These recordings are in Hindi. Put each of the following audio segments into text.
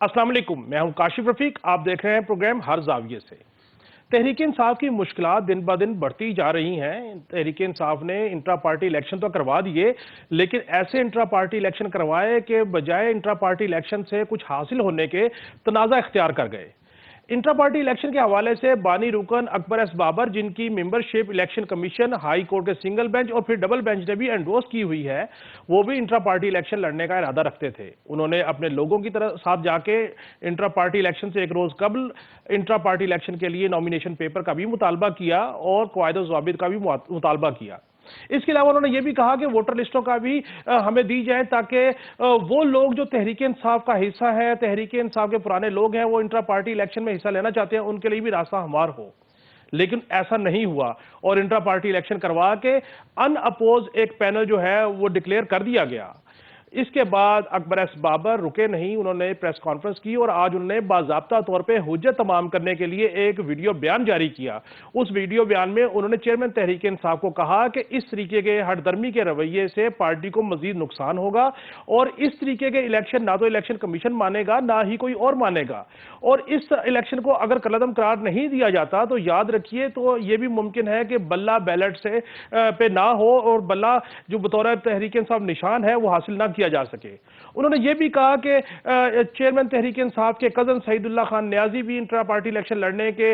अस्सलाम वालेकुम, मैं हूं काशिफ रफीक। आप देख रहे हैं प्रोग्राम हर जाविये से। तहरीक इंसाफ की मुश्किलात दिन ब दिन बढ़ती जा रही हैं। तहरीक इंसाफ ने इंट्रा पार्टी इलेक्शन तो करवा दिए, लेकिन ऐसे इंट्रा पार्टी इलेक्शन करवाए कि बजाय इंट्रा पार्टी इलेक्शन से कुछ हासिल होने के तनाज़ा इख्तियार कर गए। इंट्रा पार्टी इलेक्शन के हवाले से बानी रुकन अकबर एस बाबर, जिनकी membership election commission, high court के सिंगल बेंच और फिर डबल बेंच ने भी एंडोर्स की हुई है, वो भी इंट्रा पार्टी इलेक्शन लड़ने का इरादा रखते थे। उन्होंने अपने लोगों की तरह साथ जाके इंट्रा पार्टी इलेक्शन से एक रोज कबल इंट्रा पार्टी इलेक्शन के लिए नॉमिनेशन पेपर का भी मुतालबा किया और क़वायद ज़वाबित का भी मुतालबा किया। इसके अलावा उन्होंने ये भी कहा कि वोटर लिस्टों का भी हमें दी जाए, ताकि वो लोग जो तहरीक इंसाफ का हिस्सा है, तहरीक इंसाफ के पुराने लोग हैं, वो इंट्रा पार्टी इलेक्शन में हिस्सा लेना चाहते हैं, उनके लिए भी रास्ता हमार हो। लेकिन ऐसा नहीं हुआ और इंट्रा पार्टी इलेक्शन करवा के अनअपोज एक पैनल जो है वो डिक्लेयर कर दिया गया। इसके बाद अकबर एस बाबर रुके नहीं, उन्होंने प्रेस कॉन्फ्रेंस की और आज उन्होंने बाज़ाब्ता तौर पे हुज्जत तमाम करने के लिए एक वीडियो बयान जारी किया। उस वीडियो बयान में उन्होंने चेयरमैन तहरीक इंसाफ को कहा कि इस तरीके के हटदर्मी के रवैये से पार्टी को मजीद नुकसान होगा और इस तरीके के इलेक्शन ना तो इलेक्शन कमीशन मानेगा, ना ही कोई और मानेगा। और इस इलेक्शन को अगर कलअदम करार नहीं दिया जाता तो याद रखिए, तो यह भी मुमकिन है कि बल्ला बैलेट से पे ना हो और बल्ला जो बतौर तहरीक इंसाफ निशान है वो हासिल ना किया जा सके। उन्होंने यह भी कहा कि चेयरमैन तहरीक इंसाफ के कजन सईदुल्लाह खान न्याजी भी इंट्रा पार्टी इलेक्शन लड़ने के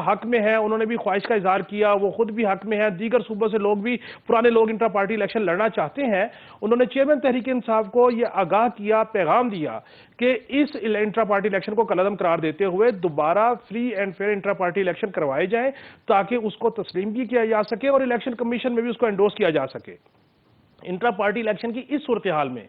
हक में है। उन्होंने भी ख्वाहिश का इजहार किया, वो खुद भी हक में है। दीगर सूबों से लोग भी, पुराने लोग इंट्रा पार्टी इलेक्शन लड़ना चाहते हैं। उन्होंने चेयरमैन तहरीक इंसाफ को यह आगाह किया, पैगाम दिया कि इस इंट्रा पार्टी इलेक्शन को कलअदम करार देते हुए दोबारा free and fair intra party election करवाए जाएं, ताकि उसको तस्लीम भी किया जा सके और इलेक्शन कमीशन में भी उसको एंडोर्स किया जा सके। इंट्रा पार्टी इलेक्शन की इस सूरत हाल में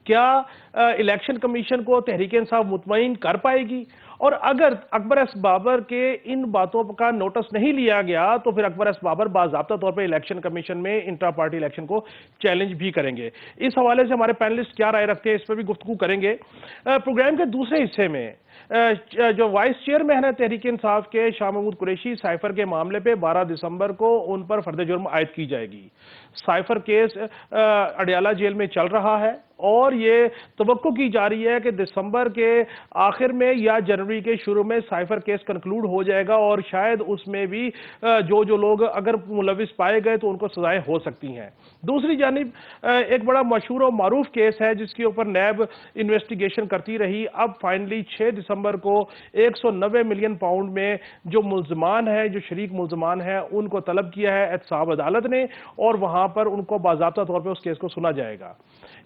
क्या इलेक्शन कमीशन को तहरीक इंसाफ मुतमईन कर पाएगी? और अगर अकबर एस बाबर के इन बातों का नोटिस नहीं लिया गया तो फिर अकबर एस बाबर बाज़ाब्ता तौर पर इलेक्शन कमीशन में इंट्रा पार्टी इलेक्शन को चैलेंज भी करेंगे। इस हवाले से हमारे पैनलिस्ट क्या राय रखते हैं, इस पर भी गुफ्तगू करेंगे। प्रोग्राम के दूसरे हिस्से में जो वाइस चेयरमैन है तहरीक इंसाफ के शाह महमूद कुरैशी, साइफर के मामले पे 12 दिसंबर को उन पर फर्द जुर्म आयद की जाएगी। साइफर केस अडियाला जेल में चल रहा है और ये तवक्को की जा रही है कि दिसंबर के आखिर में या जनवरी के शुरू में साइफर केस कंक्लूड हो जाएगा और शायद उसमें भी जो लोग अगर मुलविस पाए गए तो उनको सजाएं हो सकती हैं। दूसरी जानिब एक बड़ा मशहूर और मारूफ केस है जिसके ऊपर नैब इन्वेस्टिगेशन करती रही। अब फाइनली 6 दिसंबर को 190 मिलियन पाउंड में जो मुल्जमान है, जो शरीक मुल्जमान है, उनको तलब किया है एहतसाब अदालत ने और वहां पर उनको बाज़ाब्ता तौर पर उस केस को सुना जाएगा।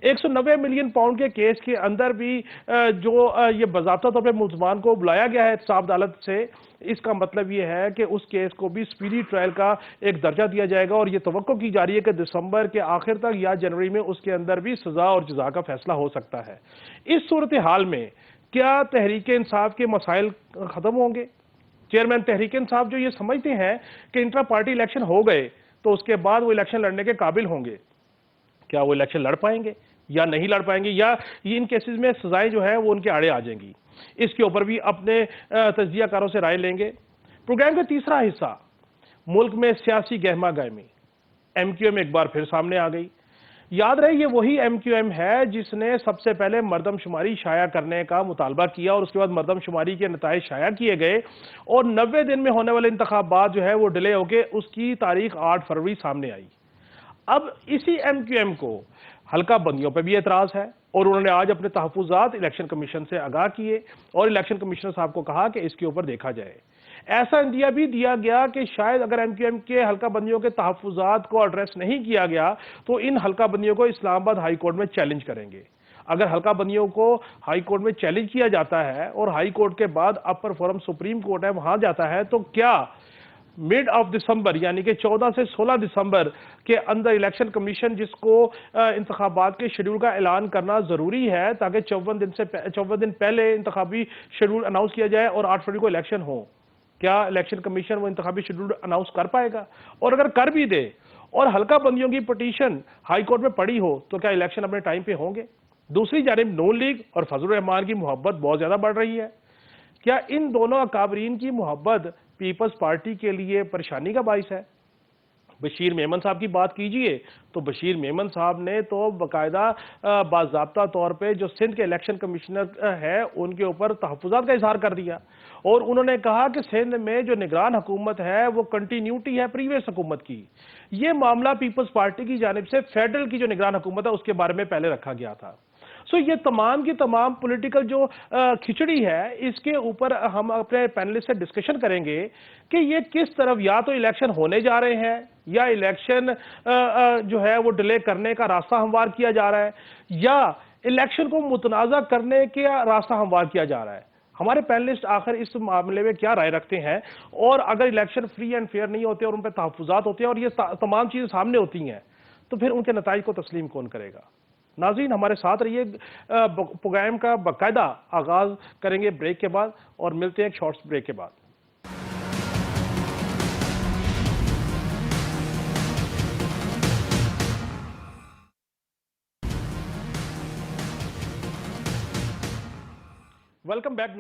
190 मिलियन पाउंड के केस के अंदर भी जो ये बाज़ाब्ता तौर पर मुल्जमान को बुलाया गया है एहतसाब अदालत से, इसका मतलब यह है कि उस केस को भी स्पीडी ट्रायल का एक दर्जा दिया जाएगा और यह तवक्को की जा रही है कि दिसंबर के आखिर तक या जनवरी में उसके अंदर भी सजा और जजा का फैसला हो सकता है। इस सूरत हाल में क्या तहरीक इंसाफ के मसाइल खत्म होंगे? चेयरमैन तहरीक इंसाफ जो ये समझते हैं कि इंट्रा पार्टी इलेक्शन हो गए तो उसके बाद वो इलेक्शन लड़ने के काबिल होंगे, क्या वो इलेक्शन लड़ पाएंगे या नहीं लड़ पाएंगे, या ये इन केसेस में सजाएं जो है वो उनके आड़े आ जाएंगी? इसके ऊपर भी अपने तज्जियाकारों से राय लेंगे। प्रोग्राम का तीसरा हिस्सा, मुल्क में सियासी गहमा गहमी, एमक्यूएम एक बार फिर सामने आ गई। याद रहे ये वही एमक्यूएम है जिसने सबसे पहले मरदमशुमारी शाया करने का मुतालबा किया और उसके बाद मरदमशुमारी के नताइज शाया किए गए और 90 दिन में होने वाले इंतखाबात जो है वो डिले होकर उसकी तारीख 8 फरवरी सामने आई। अब इसी एमक्यूएम को हल्का बंदियों पर भी एतराज है और उन्होंने आज अपने तहफुजात इलेक्शन कमीशन से आगाह किए और इलेक्शन कमिश्नर साहब को कहा कि इसके ऊपर देखा जाए। ऐसा इंदिया भी दिया गया कि शायद अगर एमक्यूएम के हल्का बंदियों के तहफुजात को एड्रेस नहीं किया गया तो इन हल्का बंदियों को इस्लामाबाद हाई कोर्ट में चैलेंज करेंगे। अगर हल्का बंदियों को हाई कोर्ट में चैलेंज किया जाता है और हाई कोर्ट के बाद अपर फोरम सुप्रीम कोर्ट है वहां जाता है तो क्या मिड ऑफ दिसंबर यानी कि 14 से 16 दिसंबर के अंदर इलेक्शन कमीशन जिसको इंतखाबात के शेड्यूल का ऐलान करना जरूरी है ताकि 54 दिन पहले इंतखाबी शेड्यूल अनाउंस किया जाए और 8 फरवरी को इलेक्शन हो, क्या इलेक्शन कमीशन वो इंतखाबी शेड्यूल अनाउंस कर पाएगा? और अगर कर भी दे और हल्का बंदियों की पिटीशन हाई कोर्ट में पड़ी हो तो क्या इलेक्शन अपने टाइम पे होंगे? दूसरी जानिब नून लीग और फजलुर रहमान की मोहब्बत बहुत ज्यादा बढ़ रही है। क्या इन दोनों अकाबरीन की मोहब्बत पीपल्स पार्टी के लिए परेशानी का बाइस है? बशीर मेमन साहब की बात कीजिए तो बशीर मेमन साहब ने तो बाकायदा बाज़ाब्ता तौर पे जो सिंध के इलेक्शन कमिश्नर है उनके ऊपर तहफ़्फ़ुज़ात का इजहार कर दिया और उन्होंने कहा कि सिंध में जो निगरान हुकूमत है वो कंटिन्यूटी है प्रीवियस हुकूमत की। ये मामला पीपल्स पार्टी की जानिब से फेडरल की जो निगरान हुकूमत है उसके बारे में पहले रखा गया था। सो ये तमाम की तमाम पॉलिटिकल जो खिचड़ी है इसके ऊपर हम अपने पैनलिस्ट से डिस्कशन करेंगे कि ये किस तरफ या तो इलेक्शन होने जा रहे हैं या इलेक्शन जो है वो डिले करने का रास्ता हमवार किया जा रहा है या इलेक्शन को मुतनाज़ा करने का रास्ता हमवार किया जा रहा है। हमारे पैनलिस्ट आखिर इस मामले में क्या राय रखते हैं और अगर इलेक्शन फ्री एंड फेयर नहीं होते और उन पर तहफ़्फ़ुज़ात होते हैं और ये तमाम चीज़ें सामने होती हैं तो फिर उनके नताइज को तस्लीम कौन करेगा। नाज़रीन हमारे साथ रहिए। प्रोग्राम का बाकायदा आगाज करेंगे ब्रेक के बाद और मिलते हैं एक शॉर्ट्स ब्रेक के बाद। वेलकम बैक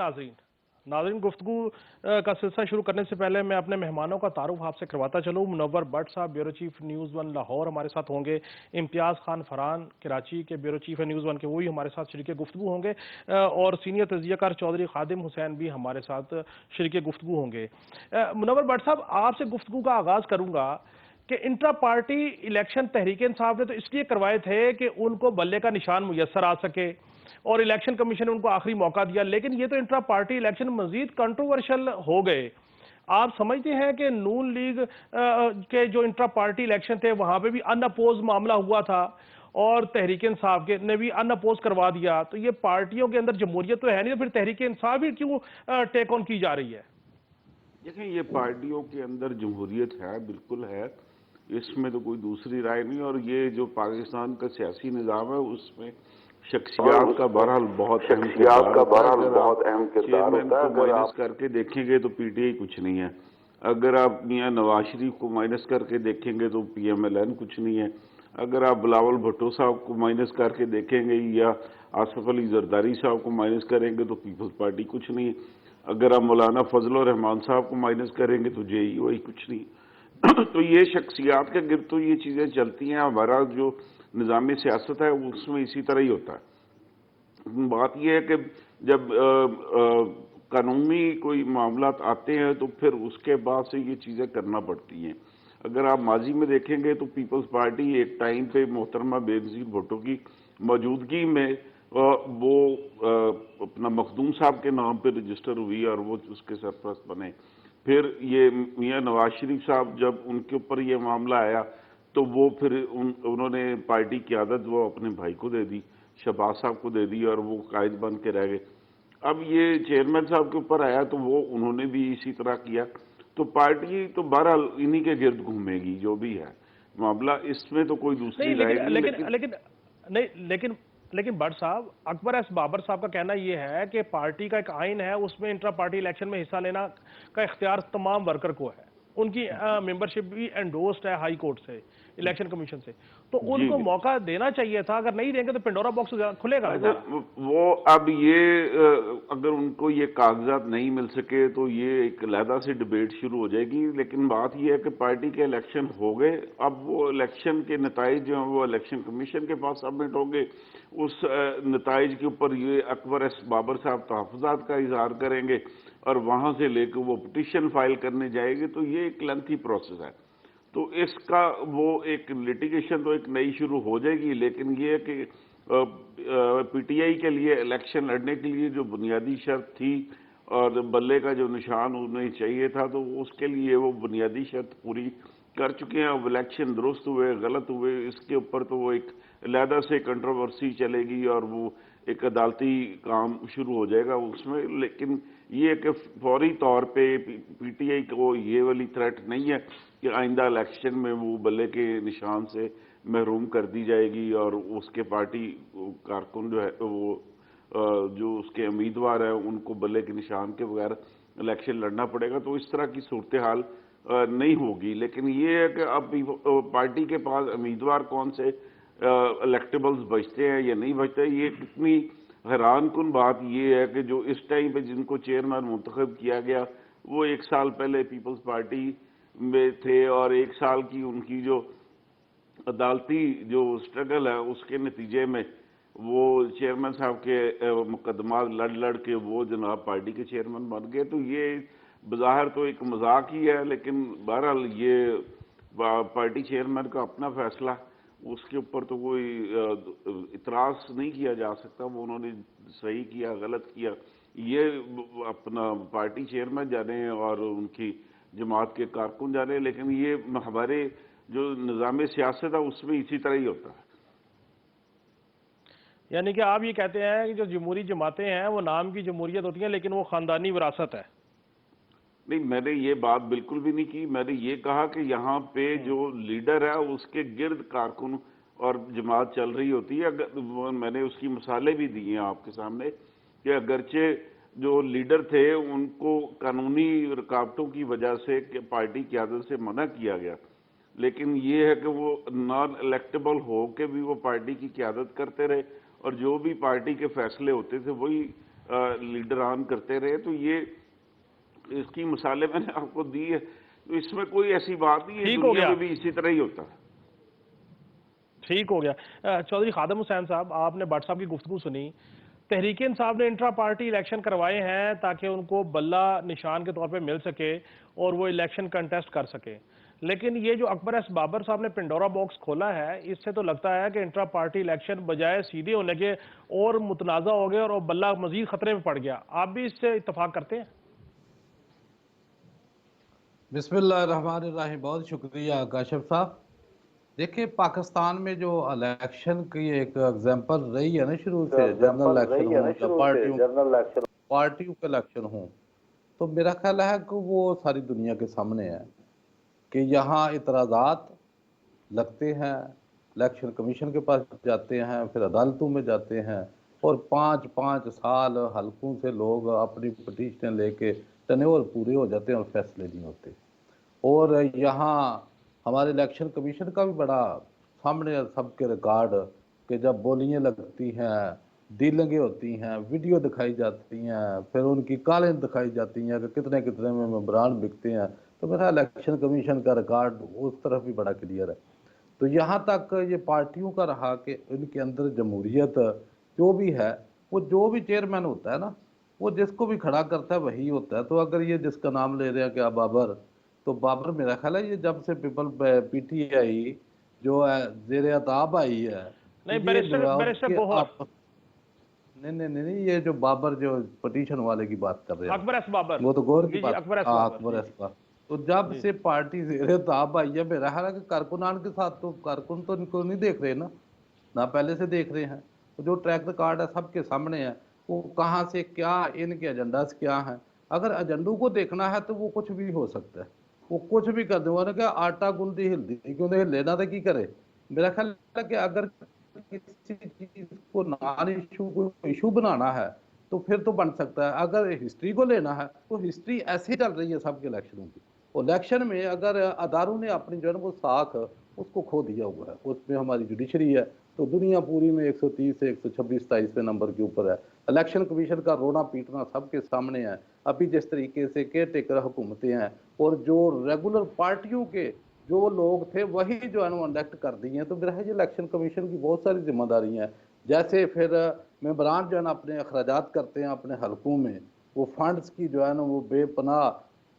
नाज़रीन गुफ्तगू का सिलसिला शुरू करने से पहले मैं अपने मेहमानों का तारुफ आपसे करवाता चलूँ। मुनव्वर भट्ट साहब bureau chief news one Lahore हमारे साथ होंगे। इम्तियाज़ खान फरहान कराची के ब्यूरो चीफ है न्यूज़ वन के, वो भी हमारे साथ शरीक गुफ्तगू होंगे और सीनियर तजियाकार चौधरी खादिम हुसैन भी हमारे साथ शरीक गुफ्तगू होंगे। मुनव्वर भट्ट साहब आपसे गुफ्तगू का आगाज़ करूँगा कि intra party election Tehreek Insaf ने तो इसलिए करवाए थे कि उनको बल्ले का निशान मुयस्सर आ सके और इलेक्शन कमीशन ने उनको आखिरी मौका दिया, लेकिन ये तो इंट्रा पार्टी इलेक्शन मजीद कंट्रोवर्शियल हो गए। आप समझते हैं कि नून लीग के जो इंट्रा पार्टी इलेक्शन थे वहां पे भी अनअपोज मामला हुआ था और तहरीक इंसाफ के ने भी अनअपोज करवा दिया, तो ये पार्टियों के अंदर जमहूरियत तो है नहीं, तो फिर तहरीक इंसाफ ही क्यों टेक ऑन की जा रही है? देखें, ये पार्टियों के अंदर जमहूरियत है, बिल्कुल है, इसमें तो कोई दूसरी राय नहीं। और ये जो पाकिस्तान का सियासी निज़ाम है उसमें शख्सियात का बहरहाल बहुत अहम किरदार चेयरमैन को माइनस करके देखेंगे तो पीटीआई कुछ नहीं है, अगर आप मियां नवाज शरीफ को माइनस करके देखेंगे तो पीएमएलएन कुछ नहीं है, अगर आप बिलावल भुट्टो साहब को माइनस करके देखेंगे या आसफ अली जरदारी साहब को माइनस करेंगे तो पीपल्स पार्टी कुछ नहीं है, अगर आप मौलाना फजल रहमान साहब को माइनस करेंगे तो जेईओ कुछ नहीं। तो ये शख्सियात के गिर्द तो ये चीज़ें चलती हैं। हमारा जो निज़ाम सियासत है उसमें इसी तरह ही होता है। बात यह है कि जब कानूनी कोई मामला आते हैं तो फिर उसके बाद से ये चीज़ें करना पड़ती हैं। अगर आप माजी में देखेंगे तो पीपल्स पार्टी एक टाइम पे मोहतरमा बेनज़ीर भुट्टो की मौजूदगी में वो अपना मखदूम साहब के नाम पे रजिस्टर हुई और वो उसके सरपरस्त बने। फिर ये मियां नवाज शरीफ साहब जब उनके ऊपर ये मामला आया तो वो फिर उन्होंने पार्टी की आदत वो अपने भाई को दे दी, शहबाज साहब को दे दी और वो कायद बन के रह गए। अब ये चेयरमैन साहब के ऊपर आया तो वो उन्होंने भी इसी तरह किया। तो पार्टी तो बहरहाल इन्हीं के गिर्द घूमेगी जो भी है मामला, इसमें तो कोई दूसरी राय नहीं। लेकिन भट्ट साहब, अकबर एस बाबर साहब का कहना यह है कि पार्टी का एक आइन है उसमें इंट्रा पार्टी इलेक्शन में हिस्सा लेना का इख्तियार तमाम वर्कर को है, उनकी मेंबरशिप भी एंडोर्स्ड है हाई कोर्ट से, इलेक्शन कमीशन से, तो उनको मौका देना चाहिए था। अगर नहीं देंगे तो पिंडोरा बॉक्स खुलेगा। वो अब ये अगर उनको ये कागजात नहीं मिल सके तो ये एक अलहदा से डिबेट शुरू हो जाएगी। लेकिन बात ये है कि पार्टी के इलेक्शन हो गए, अब वो इलेक्शन के नताइज जो हैं वो इलेक्शन कमीशन के पास सबमिट होंगे। उस नताइज के ऊपर ये अकबर एस बाबर साहब तहफ़्फ़ुज़ात का इजहार करेंगे और वहाँ से लेकर वो पिटीशन फाइल करने जाएंगे। तो ये एक लेंथी प्रोसेस है, तो इसका वो एक लिटिगेशन तो एक नई शुरू हो जाएगी। लेकिन ये है कि पीटीआई के लिए इलेक्शन लड़ने के लिए जो बुनियादी शर्त थी और बल्ले का जो निशान उन्हें चाहिए था, तो उसके लिए वो बुनियादी शर्त पूरी कर चुके हैं। अब इलेक्शन दुरुस्त हुए गलत हुए इसके ऊपर तो वो एक अलहदा से कंट्रोवर्सी चलेगी और वो एक अदालती काम शुरू हो जाएगा उसमें। लेकिन ये कि फौरी तौर पे पीटीआई को ये वाली थ्रेट नहीं है कि आइंदा इलेक्शन में वो बल्ले के निशान से महरूम कर दी जाएगी और उसके पार्टी कारकुन जो है वो जो उसके उम्मीदवार हैं उनको बल्ले के निशान के बगैर इलेक्शन लड़ना पड़ेगा। तो इस तरह की सूरत हाल नहीं होगी। लेकिन ये है कि अब पार्टी के पास उम्मीदवार कौन से इलेक्टेबल्स बचते हैं या नहीं बचते। ये कितनी हैरान कुन बात ये है कि जो इस टाइम पे जिनको चेयरमैन मुंतखब किया गया वो 1 साल पहले पीपल्स पार्टी में थे और 1 साल की उनकी जो अदालती जो स्ट्रगल है उसके नतीजे में वो चेयरमैन साहब के मुकदमा लड़ लड़ के वो जनाब पार्टी के चेयरमैन बन गए। तो ये बज़ाहिर तो एक मजाक ही है, लेकिन बहरहाल ये पार्टी चेयरमैन का अपना फैसला, उसके ऊपर तो कोई इतराज़ नहीं किया जा सकता। वो उन्होंने सही किया गलत किया ये अपना पार्टी चेयरमैन जाने और उनकी जमात के कारकुन जाने, लेकिन ये हमारे जो निज़ाम सियासत है उसमें इसी तरह ही होता है। यानी कि आप ये कहते हैं कि जो जमहूरी जमातें हैं वो नाम की जमहूरियत होती है लेकिन वो खानदानी विरासत है। नहीं, मैंने ये बात बिल्कुल भी नहीं की। मैंने ये कहा कि यहाँ पे जो लीडर है उसके गिर्द कारकुन और जमात चल रही होती है। अगर मैंने उसकी मिसालें भी दी हैं आपके सामने कि अगरचे जो लीडर थे उनको कानूनी रुकावटों की वजह से पार्टी क़यादत से मना किया गया, लेकिन ये है कि वो नॉन इलेक्टेबल हो के भी वो पार्टी की क़यादत करते रहे और जो भी पार्टी के फैसले होते थे वही लीडरान करते रहे। तो ये इसकी मिसालें मैंने आपको दी है, तो इसमें कोई ऐसी बात नहीं है, ठीक हो दुनिया गया, में भी इसी तरह ही होता है। ठीक हो गया। चौधरी खादम हुसैन साहब, आपने भट्ट साहब की गुफ्तगू सुनी। तहरीक इंसाफ ने इंट्रा पार्टी इलेक्शन करवाए हैं ताकि उनको बल्ला निशान के तौर पे मिल सके और वो इलेक्शन कंटेस्ट कर सके, लेकिन ये जो अकबर एस बाबर साहब ने पिंडोरा बॉक्स खोला है, इससे तो लगता है कि इंट्रा पार्टी इलेक्शन बजाय सीधे होने के और मुतनाज़ा हो गए और बल्ला मजीद खतरे में पड़ गया। आप भी इससे इत्तफाक करते हैं? बिस्मिल्लाहिर्रहमानिर्रहीम। बहुत शुक्रिया काशिफ साहब। देखिए, पाकिस्तान में जो इलेक्शन की एक एग्जांपल रही है ना, शुरू से जनरल इलेक्शन हो या पार्टियों के इलेक्शन हो, तो मेरा ख्याल है कि वो सारी दुनिया के सामने है कि यहाँ इतराज़ात लगते हैं, इलेक्शन कमीशन के पास जाते हैं, फिर अदालतों में जाते हैं और 5-5 साल हलकों से लोग अपनी पटिशनें लेके टर्नओवर पूरे हो जाते हैं और फैसले नहीं होते। और यहाँ हमारे इलेक्शन कमीशन का भी बड़ा सामने है सबके रिकॉर्ड कि जब बोलियाँ लगती हैं, डीलिंगें होती हैं, वीडियो दिखाई जाती हैं, फिर उनकी कालें दिखाई जाती हैं कि कितने कितने में मेंबरान बिकते हैं। तो मेरा इलेक्शन कमीशन का रिकॉर्ड उस तरफ भी बड़ा क्लियर है। तो यहाँ तक ये पार्टियों का रहा कि इनके अंदर जमहूरियत जो भी है, वो जो भी चेयरमैन होता है ना, वो जिसको भी खड़ा करता है वही होता है। तो अगर ये जिसका नाम ले रहे हैं क्या बाबर, तो बाबर मेरा ख्याल है ये जब से पीटीआई जो है जेर अताब आई है, तो नहीं, ये बैरिस्टर गोहर, नहीं, ये जो बाबर जो पटिशन वाले की बात कर रहे हैं, अकबर एस बाबर, वो तो गौर की जी जी, बात। अकबर एस हाँ, बाबर, अकबर जी एसपा। तो जब से पार्टी जेर ताब आई है, मेरा ख्याल है कि कारकुनान के साथ तो कारकुन तो इनको नहीं देख रहे ना पहले से देख रहे हैं। तो जो ट्रैक रिकॉर्ड है सबके सामने है, वो कहाँ से क्या इनके एजेंडास क्या हैं। अगर एजेंडों को देखना है तो वो कुछ भी हो सकता है, वो कुछ भी कर देगा ना, क्या आटा गुंदी हिलती क्यों नहीं, लेना तो की करे। मेरा ख्याल है कि अगर किसी चीज को नॉन इशू को इशू बनाना है तो फिर तो बन सकता है। अगर हिस्ट्री को लेना है तो हिस्ट्री ऐसे ही चल रही है सबके इलेक्शनों की। इलेक्शन में अगर अदारों ने अपनी जो है वो साख उसको खो दिया हुआ है, उसमें हमारी जुडिशरी है तो दुनिया पूरी में 130 से 126-27 नंबर के ऊपर है। इलेक्शन कमीशन का रोना पीटना सबके सामने है। अभी जिस तरीके से केयर टेकर हुकूमतें हैं और जो रेगुलर पार्टियों के जो लोग थे वही जो है वो इलेक्ट कर दिए हैं, तो मेरा है इलेक्शन कमीशन की बहुत सारी जिम्मेदारी हैं। जैसे फिर मेंबरान जो है ना अपने अखराजात करते हैं अपने हलकों में, वो फंड्स की जो है ना वो बेपनाह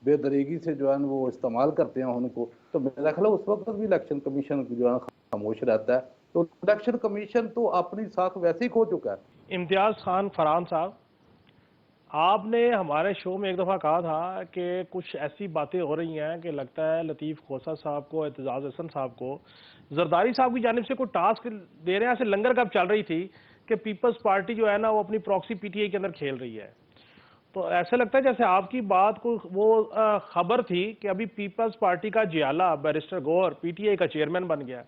बेदरीगी से जो है ना वो इस्तेमाल करते हैं उनको। तो मेरा ख्याल है उस वक्त भी इलेक्शन कमीशन जो है ना खामोश रहता है। तो इलेक्शन कमीशन तो अपनी साख वैसे ही खो चुका है। इम्तियाज़ खान फरहान साहब, आपने हमारे शो में एक दफ़ा कहा था कि कुछ ऐसी बातें हो रही हैं कि लगता है लतीफ़ खोसा साहब को, एतजाज़ हसन साहब को जरदारी साहब की जानिब से कोई टास्क दे रहे हैं। ऐसे लंगर कब चल रही थी कि पीपल्स पार्टी जो है ना वो अपनी प्रॉक्सी पीटीआई के अंदर खेल रही है। तो ऐसे लगता है जैसे आपकी बात को वो खबर थी कि अभी पीपल्स पार्टी का जियाला बैरिस्टर गौहर पीटीआई का चेयरमैन बन गया।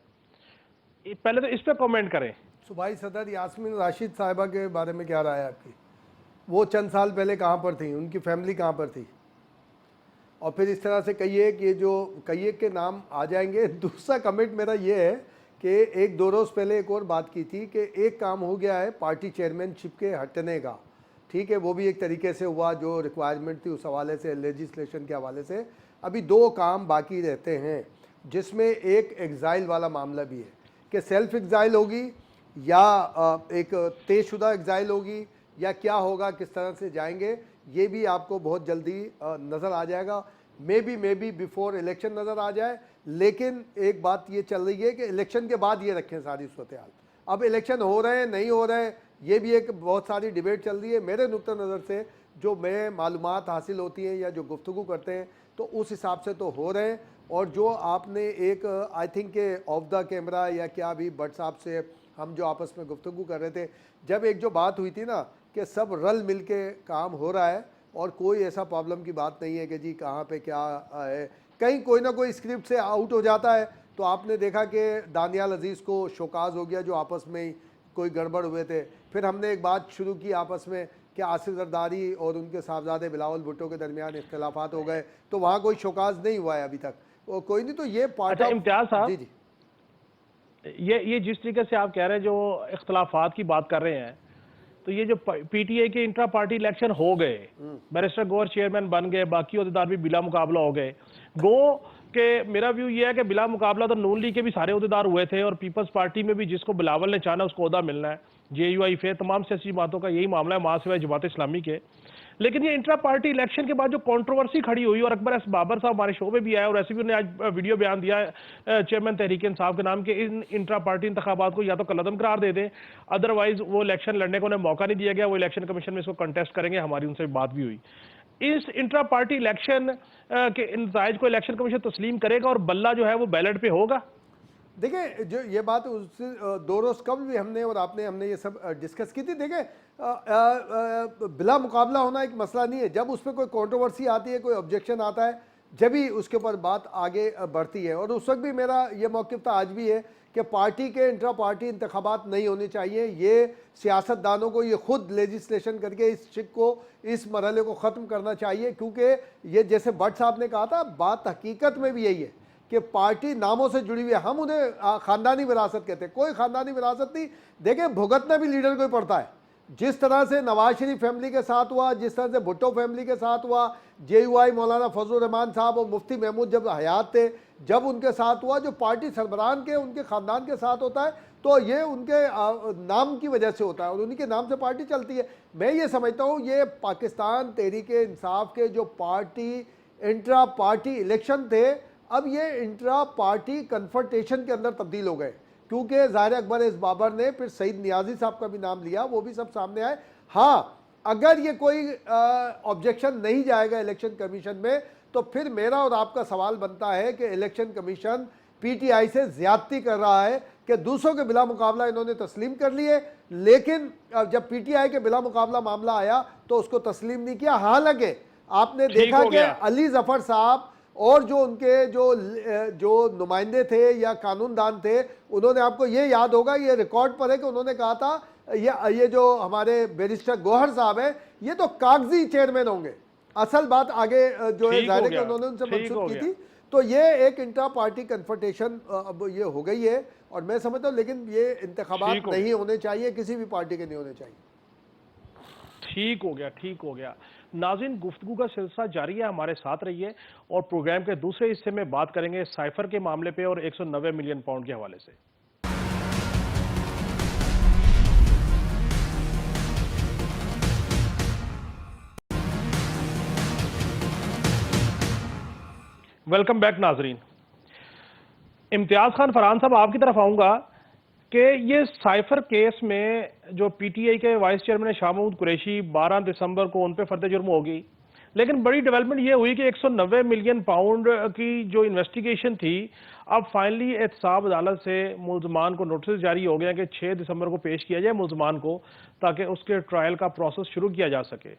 पहले तो इस पर कमेंट करें। सूबाई सदर यास्मीन राशिद साहिबा के बारे में क्या राय है आपकी? वो चंद साल पहले कहाँ पर थी, उनकी फैमिली कहाँ पर थी? और फिर इस तरह से कहिए कि जो कहिए के नाम आ जाएंगे। दूसरा कमेंट मेरा ये है कि एक 2 रोज़ पहले एक और बात की थी कि एक काम हो गया है पार्टी चेयरमैनशिप के हटने का, ठीक है, वो भी एक तरीके से हुआ जो रिक्वायरमेंट थी उस हवाले से, लेजिस्लेशन के हवाले से। अभी 2 काम बाकी रहते हैं, जिसमें एक एग्ज़ाइल वाला मामला भी है कि सेल्फ एग्ज़ाइल होगी या एक तयशुदा एग्ज़ाइल होगी या क्या होगा, किस तरह से जाएंगे, ये भी आपको बहुत जल्दी नज़र आ जाएगा। मे बी बिफोर इलेक्शन नज़र आ जाए। लेकिन एक बात ये चल रही है कि इलेक्शन के बाद ये रखें सारी सूरत हाल। अब इलेक्शन हो रहे हैं नहीं हो रहे हैं, ये भी एक बहुत सारी डिबेट चल रही है। मेरे नुक्ता नज़र से जो मैं मालूमात हासिल होती हैं या जो गुफ्तगू करते हैं तो उस हिसाब से तो हो रहे हैं। और जो आपने एक आई थिंक के ऑफ द कैमरा या क्या भी भट्ट साहब से हम जो आपस में गुफ्तगू कर रहे थे, जब एक जो बात हुई थी ना कि सब रल मिल के काम हो रहा है और कोई ऐसा प्रॉब्लम की बात नहीं है कि जी कहाँ पे क्या है, कहीं कोई ना कोई स्क्रिप्ट से आउट हो जाता है। तो आपने देखा कि दानियाल अजीज़ को शोकाज हो गया जो आपस में ही कोई गड़बड़ हुए थे। फिर हमने एक बात शुरू की आपस में कि आसिफ जरदारी और उनके साहबजादे बिलावल भुट्टो के दरमियान इख्तलाफात हो गए, तो वहाँ कोई शोकाज नहीं हुआ है अभी तक, और कोई नहीं। तो ये पार्ट अच्छा इम्तियाज साहब, जी जी ये जिस तरीके से आप कह रहे हैं, जो इख्तलाफात की बात कर रहे हैं, तो ये जो पीटीआई के इंट्रा पार्टी इलेक्शन हो गए, बैरिस्टर गौहर चेयरमैन बन गए, बाकी अहदेदार भी बिला मुकाबला हो गए। गो के मेरा व्यू ये है कि बिला मुकाबला तो नून लीग के भी सारे अहदेदार हुए थे और पीपल्स पार्टी में भी जिसको बिलावल ने चाहा उसको अहदा मिलना है। JUI फिर तमाम सियासी बातों का यही मामला है, मां सिवाय जमात इस्लामी के। लेकिन ये इंट्रा पार्टी इलेक्शन के बाद जो कंट्रोवर्सी खड़ी हुई, और अकबर एस बाबर साहब हमारे शो में भी आए और ऐसे भी उन्होंने आज वीडियो बयान दिया चेयरमैन तहरीक इंसाफ के नाम के, इन इंट्रा पार्टी इंतखाबात को या तो कलअदम करार दे दें, अदरवाइज वो इलेक्शन लड़ने को उन्हें मौका नहीं दिया गया, वो इलेक्शन कमीशन में इसको कंटेस्ट करेंगे। हमारी उनसे बात भी हुई। इस इंट्रा पार्टी इलेक्शन के नताइज को इलेक्शन कमीशन तस्लीम करेगा और बल्ला जो है वो बैलेट पे होगा। देखिए, जो ये बात उससे 2 रोज़ कबल भी हमने और हमने ये सब डिस्कस की थी। देखिए, बिला मुकाबला होना एक मसला नहीं है। जब उस पर कोई कंट्रोवर्सी आती है, कोई ऑब्जेक्शन आता है, जब भी उसके ऊपर बात आगे बढ़ती है। और उस वक्त भी मेरा ये मौक़िफ़ था, आज भी है, कि पार्टी के इंट्रा पार्टी इंतखाबात नहीं होने चाहिए। ये सियासतदानों को ये खुद लेजिस्लेशन करके इस शिक को, इस मरहले को ख़त्म करना चाहिए। क्योंकि ये जैसे भट्ट साहब ने कहा था, बात हकीकत में भी यही है कि पार्टी नामों से जुड़ी हुई है। हम उन्हें ख़ानदानी विरासत कहते हैं, कोई ख़ानदानी विरासत नहीं। देखें, भुगतना भी लीडर को ही पड़ता है। जिस तरह से नवाज शरीफ फैमिली के साथ हुआ, जिस तरह से भुट्टो फैमिली के साथ हुआ, JUI मौलाना फजल रहमान साहब और मुफ्ती महमूद जब हयात थे, जब उनके साथ हुआ, जो पार्टी सरबराहान के उनके ख़ानदान के साथ होता है, तो ये उनके नाम की वजह से होता है और उन्हीं के नाम से पार्टी चलती है। मैं ये समझता हूँ ये पाकिस्तान तहरीक इंसाफ के जो पार्टी इंट्रा पार्टी इलेक्शन थे, अब ये इंट्रा पार्टी कन्फ्रंटेशन के अंदर तब्दील हो गए। क्योंकि ज़ाहिर अकबर इस बाबर ने फिर सईद नियाजी साहब का भी नाम लिया, वो भी सब सामने आए। हाँ, अगर ये कोई ऑब्जेक्शन नहीं जाएगा इलेक्शन कमीशन में, तो फिर मेरा और आपका सवाल बनता है कि इलेक्शन कमीशन PTI से ज़्यादती कर रहा है कि दूसरों के बिला मुकाबला इन्होंने तस्लीम कर लिए, लेकिन जब PTI के बिला मुकाबला मामला आया तो उसको तस्लीम नहीं किया। हालांकि आपने देखा कि अली जफ़र साहब और जो उनके जो नुमाइंदे थे या कानूनदान थे, उन्होंने, आपको ये याद होगा, ये रिकॉर्ड पर है कि उन्होंने कहा था ये जो हमारे बैरिस्टर गौहर साहब हैं, ये तो कागजी चेयरमैन होंगे। असल बात आगे जो है जाहिर है कि उन्होंने उनसे मंसूब की थी। तो ये एक इंट्रा पार्टी कन्फ्रंटेशन अब ये हो गई है और मैं समझता हूँ, लेकिन ये इंतखाबात नहीं होने चाहिए, किसी भी पार्टी के नहीं होने चाहिए। ठीक हो गया। नाज़रीन, गुफ्तगू का सिलसिला जारी है, हमारे साथ रहिए और प्रोग्राम के दूसरे हिस्से में बात करेंगे साइफर के मामले पे और 190 मिलियन पाउंड के हवाले से। वेलकम बैक नाज़रीन। इम्तियाज खान फरहान साहब, आपकी तरफ आऊंगा कि ये साइफर केस में जो PTI के वाइस चेयरमैन शाह महमूद कुरैशी 12 दिसंबर को उन पर फर्द जुर्म होगी, लेकिन बड़ी डेवलपमेंट ये हुई कि 190 मिलियन पाउंड की जो इन्वेस्टिगेशन थी, अब फाइनली एहतसाब अदालत से मुल्जमान को नोटिस जारी हो गया कि 6 दिसंबर को पेश किया जाए मुल्जमान को, ताकि उसके ट्रायल का प्रोसेस शुरू किया जा सके।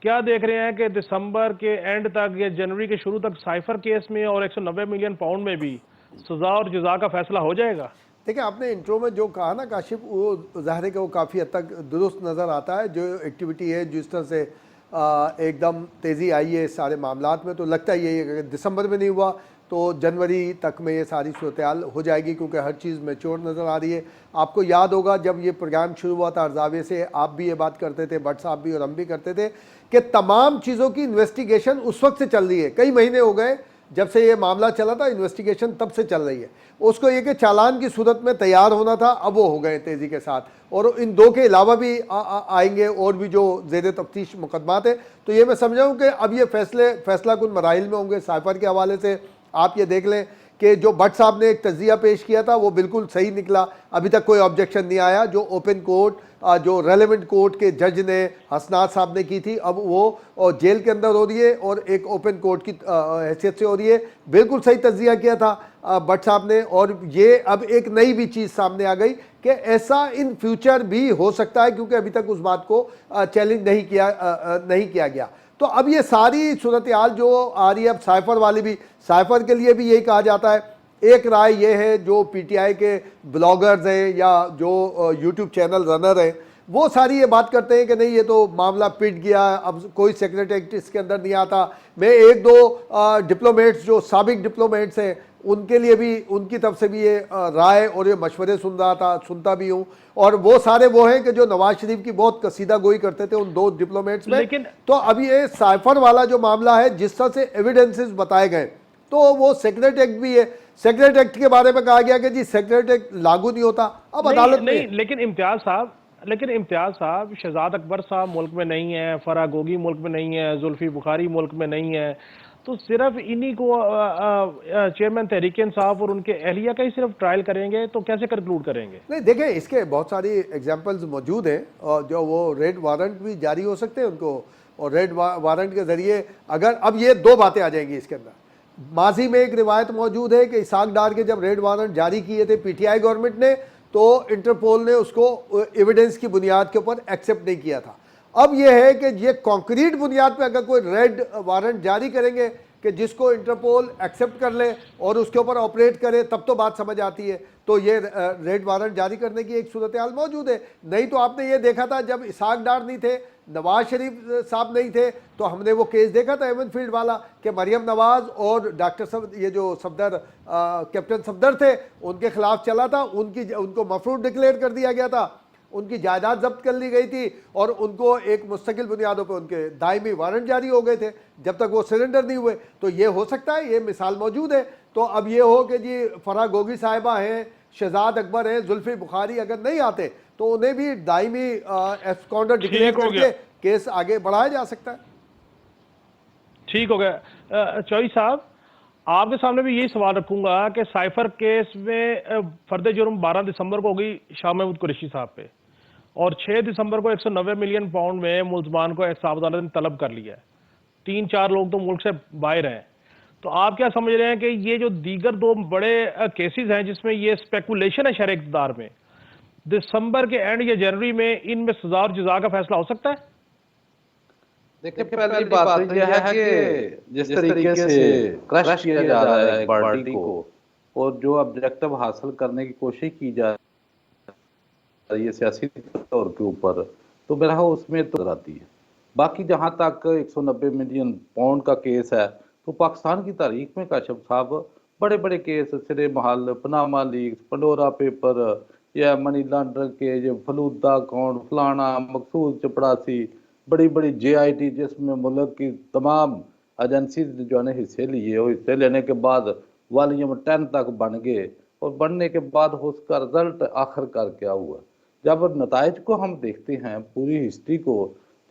क्या देख रहे हैं कि दिसंबर के एंड तक या जनवरी के शुरू तक साइफर केस में और 190 मिलियन पाउंड में भी सजा और जजा का फैसला हो जाएगा? देखिए, आपने इंट्रो में जो कहा ना काशिफ, वो ज़ाहिर है कि वो काफ़ी हद तक दुरुस्त नज़र आता है। जो एक्टिविटी है, जिस तरह से एकदम तेज़ी आई है सारे मामलात में, तो लगता ही है कि अगर दिसंबर में नहीं हुआ तो जनवरी तक में ये सारी सूरत हो जाएगी, क्योंकि हर चीज़ मैच्योर नज़र आ रही है। आपको याद होगा जब ये प्रोग्राम शुरू हुआ था हरजाविये से, आप भी ये बात करते थे, भट्ट साहब भी और हम भी करते थे कि तमाम चीज़ों की इन्वेस्टिगेशन उस वक्त से चल रही है। कई महीने हो गए जब से ये मामला चला था, इन्वेस्टिगेशन तब से चल रही है। उसको ये कि चालान की सूरत में तैयार होना था, अब वो हो गए तेज़ी के साथ। और इन दो के अलावा भी आएंगे और भी जो ज़ेर तफ्तीश मुकदमात है। तो ये मैं समझाऊँ कि अब ये फैसला कुन मराइल में होंगे। साइफर के हवाले से आप ये देख लें कि जो भट्ट साहब ने एक तजिया पेश किया था वो बिल्कुल सही निकला, अभी तक कोई ऑब्जेक्शन नहीं आया। जो ओपन कोर्ट जो रेलेवेंट कोर्ट के जज ने हसनात साहब ने की थी, अब वो जेल के अंदर हो रही है और एक ओपन कोर्ट की हैसियत से हो रही है। बिल्कुल सही तजिया किया था भट्ट साहब ने। और ये अब एक नई भी चीज़ सामने आ गई कि ऐसा इन फ्यूचर भी हो सकता है, क्योंकि अभी तक उस बात को चैलेंज नहीं किया गया। तो अब ये सारी सूरत हाल जो आ रही है, अब साइफर वाली भी, साइफर के लिए भी यही कहा जाता है। एक राय ये है, जो पीटीआई के ब्लॉगर्स हैं या जो यूट्यूब चैनल रनर हैं, वो सारी ये बात करते हैं कि नहीं ये तो मामला पिट गया, अब कोई सेक्रेटरी एक्ट इसके अंदर नहीं आता। मैं एक दो डिप्लोमेट्स जो साबिक डिप्लोमेट्स हैं उनके लिए भी, उनकी तरफ से भी ये राय और ये मशवरे सुनता भी हूँ। और वो सारे वो हैं कि जो नवाज शरीफ की बहुत कसीदा गोई करते थे उन दो डिप्लोमेट्स में। लेकिन तो अब ये साइफर वाला जो मामला है, जिस तरह से एविडेंसेस बताए गए, तो वो सेक्रेटरी एक्ट भी है। सेक्रेटरी एक्ट के बारे में कहा गया कि जी सेक्रेटरी एक्ट लागू नहीं होता, अब अदालत में। नहीं, लेकिन इम्तियाज साहब शहजाद अकबर साहब मुल्क में नहीं है, फराह गोगी मुल्क में नहीं है, जुल्फी बुखारी मुल्क में नहीं है, तो सिर्फ इन्हीं को चेयरमैन तहरीक इंसाफ और उनके अहलिया का ही सिर्फ ट्रायल करेंगे तो कैसे कंक्लूड करेंगे? नहीं देखें, इसके बहुत सारी एग्जांपल्स मौजूद हैं और जो वो रेड वारंट भी जारी हो सकते हैं उनको, और रेड वारंट के जरिए अगर, अब ये दो बातें आ जाएंगी इसके अंदर। माजी में एक रिवायत मौजूद है कि इसाक डार के जब रेड वारंट जारी किए थे पीटीआई गवर्नमेंट ने, तो इंटरपोल ने उसको एविडेंस की बुनियाद के ऊपर एक्सेप्ट नहीं किया था। अब यह है कि ये कॉन्क्रीट बुनियाद पे अगर कोई रेड वारंट जारी करेंगे कि जिसको इंटरपोल एक्सेप्ट कर ले और उसके ऊपर ऑपरेट करे, तब तो बात समझ आती है। तो ये रेड वारंट जारी करने की एक सूरत हाल मौजूद है। नहीं तो आपने ये देखा था जब इसाक डार नहीं थे, नवाज शरीफ साहब नहीं थे, तो हमने वो केस देखा था एवन फील्ड वाला कि मरियम नवाज और डॉक्टर ये जो सफदर कैप्टन सफदर थे उनके खिलाफ चला था। उनको मफरूद डिक्लेयर कर दिया गया था, उनकी जायदाद जब्त कर ली गई थी और उनको एक मुस्तकिल बुनियादों पर उनके दायमी वारंट जारी हो गए थे जब तक वो सरेंडर नहीं हुए। तो ये हो सकता है, ये मिसाल मौजूद है। तो अब ये हो कि जी फराह गोगी साहिबा हैं, शहजाद अकबर हैं, जुल्फी बुखारी अगर नहीं आते तो उन्हें भी दायमी एब्सकॉन्डर डिक्लेयर करके केस आगे बढ़ाया जा सकता है। ठीक हो गया। चौधरी साहब, आपके सामने भी यही सवाल रखूंगा कि साइफर केस में फर्द जुर्म 12 दिसंबर को होगी शाह महमूद कुरैशी साहब पे, और 6 दिसंबर को 190 मिलियन पाउंड में मुल्जमान को एहसाब अदालत ने तलब कर लिया है। 3-4 लोग तो मुल्क से बाहर हैं। तो आप क्या समझ रहे हैं कि ये जो दीगर दो बड़े केसेस हैं जिसमें ये स्पेकुलेशन है शरअ इक़्तिदार में, दिसंबर के एंड या जनवरी में इनमें सजा और जज़ा का फैसला हो सकता है? देखिए, पहली बात तो यह है कि जिस तरीके से क्रश किया जा रहा है एक पार्टी को और जो ऑब्जेक्टिव हासिल करने की कोशिश की जा रही है सियासी तौर के ऊपर, तो मेरा उसमें तो आती है। बाकी जहां तक 190 मिलियन पाउंड का केस है, तो पाकिस्तान की तारीख में काशिफ साहब बड़े बड़े केस, सिरे महल, पनामा लीक्स, पंडोरा पेपर या मनी लॉन्ड्रिंग के ये फलूदा अकाउंट, फलाना मकसूद चपड़ासी, बड़ी बड़ी JIT जिसमें मुल्क की तमाम एजेंसी जो है हिस्से लिए, और हिस्से लेने के बाद वॉल्यूम 10 तक बन गए, और बनने के बाद उसका रिजल्ट आखिरकार क्या हुआ। जब नताइज को हम देखते हैं, पूरी हिस्ट्री को,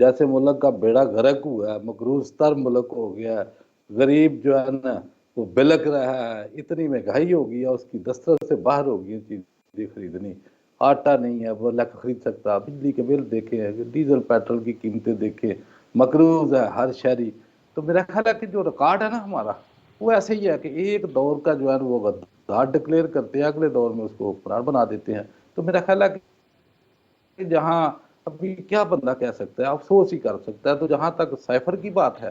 जैसे मुल्क का बेड़ा गर्क हुआ है, मकरूज तर मुल्क हो गया, गरीब जो है ना वो बिलक रहा है, इतनी महंगाई हो गई है, उसकी दस्तरस से बाहर हो गई चीज़ें खरीदनी, आटा नहीं है वो लाख खरीद सकता, बिजली के बिल देखे, डीजल पेट्रोल की कीमतें देखें, मकरूज है हर शहरी। तो मेरा ख्याल है कि जो रिकॉर्ड है ना हमारा, वो ऐसे ही है कि एक दौर का जो है वो गद्दार डिक्लेयर करते हैं, अगले दौर में उसको फरार बना देते हैं। तो मेरा ख्याल है कि जहाँ अभी क्या बंदा कह सकता है, अफसोस ही कर सकता है। तो जहाँ तक साइफर की बात है,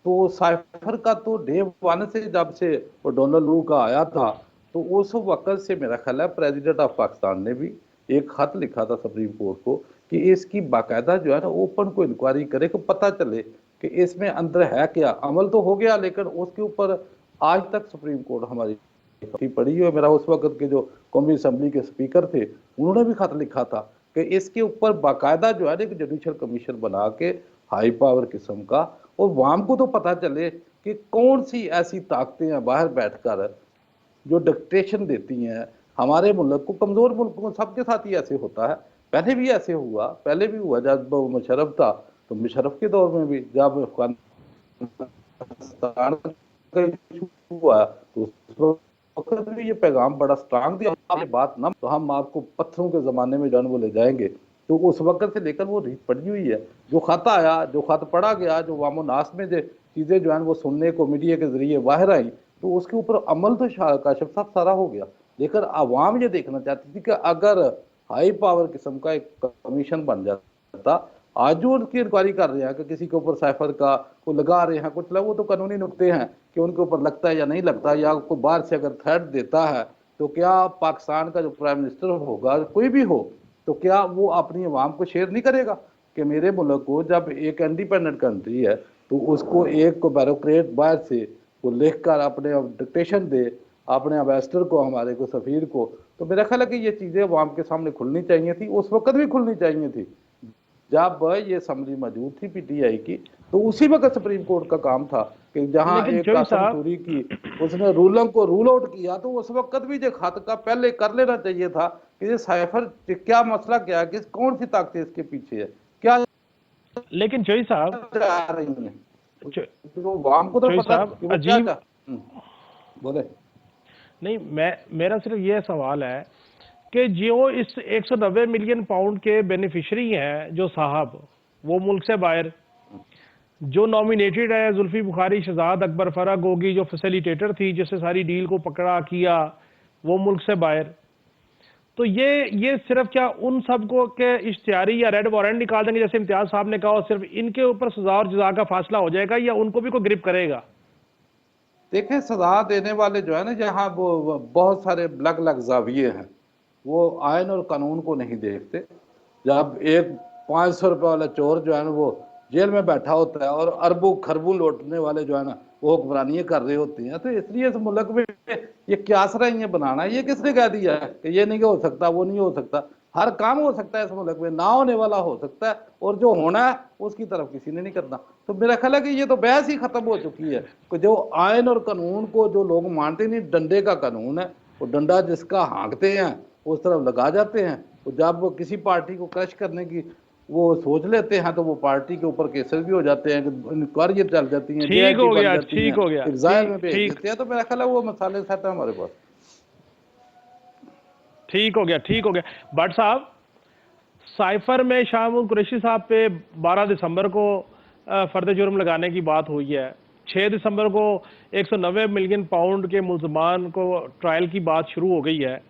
तो साइफर का तो डे 1 से जब से वो डोनाल्ड लू का आया था, तो उस वक्त से मेरा ख्याल है प्रेसिडेंट ऑफ पाकिस्तान ने भी एक खत लिखा था सुप्रीम कोर्ट को कि इसकी बाकायदा जो है ना ओपन को इंक्वायरी करे, कि पता चले कि इसमें अंदर है क्या। अमल तो हो गया, लेकिन उसके ऊपर आज तक सुप्रीम कोर्ट हमारी काफी पड़ी है। मेरा उस वक्त के जो कौमी असम्बली के स्पीकर थे उन्होंने भी खत लिखा था कि इसके ऊपर बाकायदा जो है एक जुडिशल कमीशन बना के हाई पावर किस्म का, और वाम को तो पता चले कि कौन सी ऐसी ताकतें हैं बाहर बैठकर जो डिक्टेशन देती हैं हमारे मुल्क को। कमजोर मुल्कों को सबके साथ ही ऐसे होता है, पहले भी ऐसे हुआ, पहले भी हुआ जब मुशर्रफ था तो मुशर्रफ के दौर में भी जब अफगानिस्तान का इशू हुआ तो उस वक्त भी ये पैगाम बड़ा स्ट्रांग दिया, आप ये बात ना तो हम आपको पत्थरों के जमाने में जो है वो ले जाएंगे। तो उस वक्त से लेकर वो रीत पड़ी हुई है। जो खत आया, जो खत पढ़ा गया, जो वामो नास में जो चीजें जो है वो सुनने को मीडिया के जरिए बाहर आई, तो उसके ऊपर अमल तो काशिफ साहब सारा हो गया। लेकिन आवाम ये देखना चाहती थी कि अगर हाई पावर किस्म का एक कमीशन बन जाता, आज जो उनकी इंक्वायरी कर रहे हैं कि किसी के ऊपर साइफर का को लगा रहे हैं कुछ लोग, वो तो कानूनी नुकते हैं कि उनके ऊपर लगता है या नहीं लगता, या कोई बाहर से अगर थ्रेट देता है तो क्या पाकिस्तान का जो प्राइम मिनिस्टर होगा कोई भी हो तो क्या वो अपनी आवाम को शेयर नहीं करेगा कि मेरे मुल्क को जब एक इंडिपेंडेंट कंट्री है तो उसको एक को ब्यूरोक्रेट बाहर से वो लिख कर अपने डिक्टेशन दे अपने एम्बेसडर को, हमारे को, सफीर को। तो मेरा ख्याल है कि ये चीज़ें अवाम के सामने खुलनी चाहिए थी, उस वक्त भी खुलनी चाहिए थी जब ये असम्बली मौजूद थी पीटीआई की। तो उसी वक्त सुप्रीम कोर्ट का काम था कि जहां एक कासिम सूरी की उसने रूलिंग को रूल आउट किया, तो उस वक्त भी जो खत का पहले कर लेना चाहिए था कि ये साइफर क्या मसला क्या है, किस कौन सी ताकतें इसके पीछे है, क्या। लेकिन जोई साहब आ रही है तो वाम को तो पता कि वो क्या था। बोले नहीं, मेरा सिर्फ ये सवाल है कि जो इस 190 मिलियन पाउंड के बेनिफिशरी हैं जो साहब, वो मुल्क से बाहर, जो नॉमिनेटेड है जुल्फी बुखारी, शहजाद अकबर, फरा गोगी जो फैसिलिटेटर थी जिससे सारी डील को पकड़ा किया, वो मुल्क से बाहर। तो ये सिर्फ क्या उन सब को के इश्तिहारी या रेड वारंट निकाल देंगे जैसे इम्तियाज साहब ने कहा, और सिर्फ इनके ऊपर सजा और जजा का फासला हो जाएगा, या उनको भी कोई ग्रिप करेगा? देखें, सजा देने वाले जो है ना, जहाँ वो बहुत सारे अलग अलग जाविये हैं, वो आयन और कानून को नहीं देखते। जब एक 500 रुपये वाला चोर जो है ना वो जेल में बैठा होता है और अरबों खरबों लौटने वाले जो है ना वो हुक्मरानियाँ कर रहे होते हैं, तो इसलिए इस मुल्क में ये क्या ये बनाना, ये किसने कह दिया है कि ये नहीं हो सकता, वो नहीं हो सकता? हर काम हो सकता है इस मुल्क में, ना होने वाला हो सकता है, और जो होना है उसकी तरफ किसी ने नहीं करना। तो मेरा ख्याल है कि ये तो बहस ही खत्म हो चुकी है कि जो आयन और कानून को जो लोग मानते नहीं, डंडे का कानून है, वो डंडा जिसका हाँकते हैं उस तरफ लगा जाते हैं। तो जब वो किसी पार्टी को क्रश करने की वो सोच लेते हैं तो वो पार्टी के ऊपर केसेस भी हो जाते हैं, इंक्वायरी चल जाती है, ठीक हो गया, ठीक हो गया, एग्जाम में भेज देते हैं। तो मेरा ख्याल है वो मसाले सेट है हमारे पास। ठीक हो गया, ठीक हो गया। भट्ट साहब, साइफर में शाहमूद कुरैशी साहब पे 12 दिसंबर को फर्द जुर्म लगाने की बात हुई है। 6 दिसंबर को 190 मिलियन पाउंड के मुल्जमान को ट्रायल की बात शुरू हो गई है।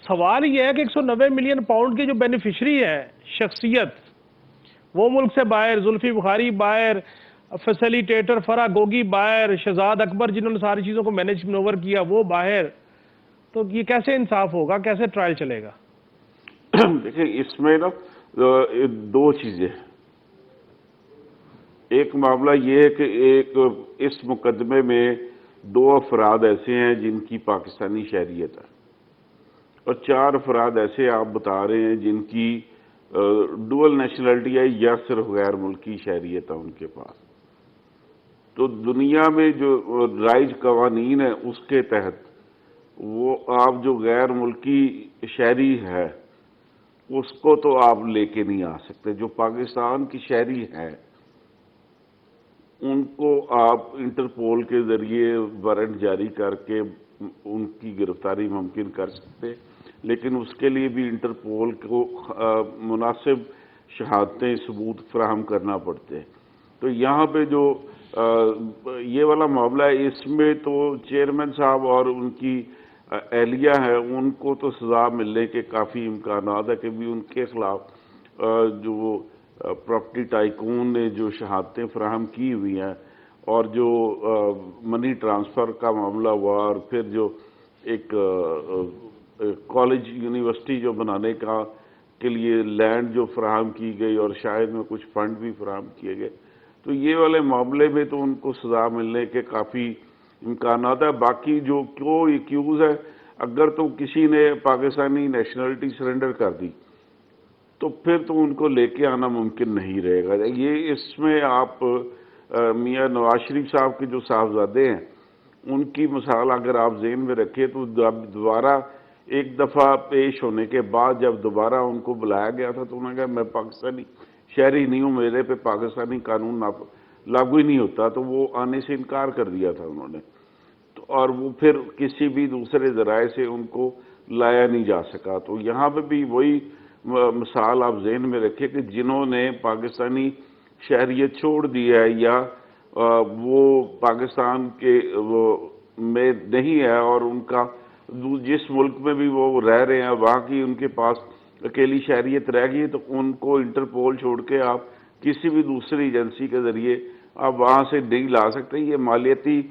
सवाल यह है कि 190 मिलियन पाउंड के जो बेनिफिशरी है शख्सियत, वो मुल्क से बाहर, जुल्फी बुखारी बाहर, फैसिलिटेटर फरा गोगी बाहर, शहजाद अकबर जिन्होंने सारी चीज़ों को मैनेज मनोवर किया वो बाहर। तो ये कैसे इंसाफ होगा, कैसे ट्रायल चलेगा? देखिए, इसमें ना दो चीजें। एक मामला ये है कि एक इस मुकदमे में 2 अफराद ऐसे हैं जिनकी पाकिस्तानी शहरियत है, और 4 अफराद ऐसे आप बता रहे हैं जिनकी डुअल नेशनलिटी है या सिर्फ गैर मुल्की शहरियत है उनके पास। तो दुनिया में जो राइज कवानीन है उसके तहत वो आप जो गैर मुल्की शहरी है उसको तो आप लेके नहीं आ सकते। जो पाकिस्तान की शहरी है उनको आप इंटरपोल के जरिए वारंट जारी करके उनकी गिरफ्तारी मुमकिन कर सकते, लेकिन उसके लिए भी इंटरपोल को मुनासिब शहादतें सबूत फराहम करना पड़ते हैं। तो यहाँ पे जो ये वाला मामला है इसमें तो चेयरमैन साहब और उनकी एहलिया है उनको तो सजा मिलने के काफ़ी इम्कानात है कि भी उनके खिलाफ जो प्रॉपर्टी टाइकून ने जो शहादतें फराहम की हुई हैं और जो मनी ट्रांसफ़र का मामला हुआ और फिर जो एक कॉलेज यूनिवर्सिटी जो बनाने का के लिए लैंड जो फराहम की गई और शायद में कुछ फंड भी फराहम किए गए, तो ये वाले मामले में तो उनको सज़ा मिलने के काफ़ी इम्कान है। बाकी जो क्यों एक्यूज है, अगर तो किसी ने पाकिस्तानी नेशनलिटी सरेंडर कर दी तो फिर तो उनको लेके आना मुमकिन नहीं रहेगा। ये इसमें आप मियाँ नवाज शरीफ साहब के जो साहबजादे हैं उनकी मिसाल अगर आप जेहन में रखें तो दोबारा एक दफ़ा पेश होने के बाद जब दोबारा उनको बुलाया गया था तो उन्होंने कहा मैं पाकिस्तानी शहरी नहीं हूँ, मेरे पे पाकिस्तानी कानून लागू ही नहीं होता, तो वो आने से इनकार कर दिया था उन्होंने। तो और वो फिर किसी भी दूसरे ज़राए से उनको लाया नहीं जा सका। तो यहाँ पे भी वही मिसाल आप जहन में रखें कि जिन्होंने पाकिस्तानी शहरियत छोड़ दी है या वो पाकिस्तान के वो में नहीं है और उनका जिस मुल्क में भी वो रह रहे हैं वहाँ की उनके पास अकेली शहरियत रह गई, तो उनको इंटरपोल छोड़ के आप किसी भी दूसरी एजेंसी के ज़रिए आप वहाँ से नहीं ला सकते। ये मालियती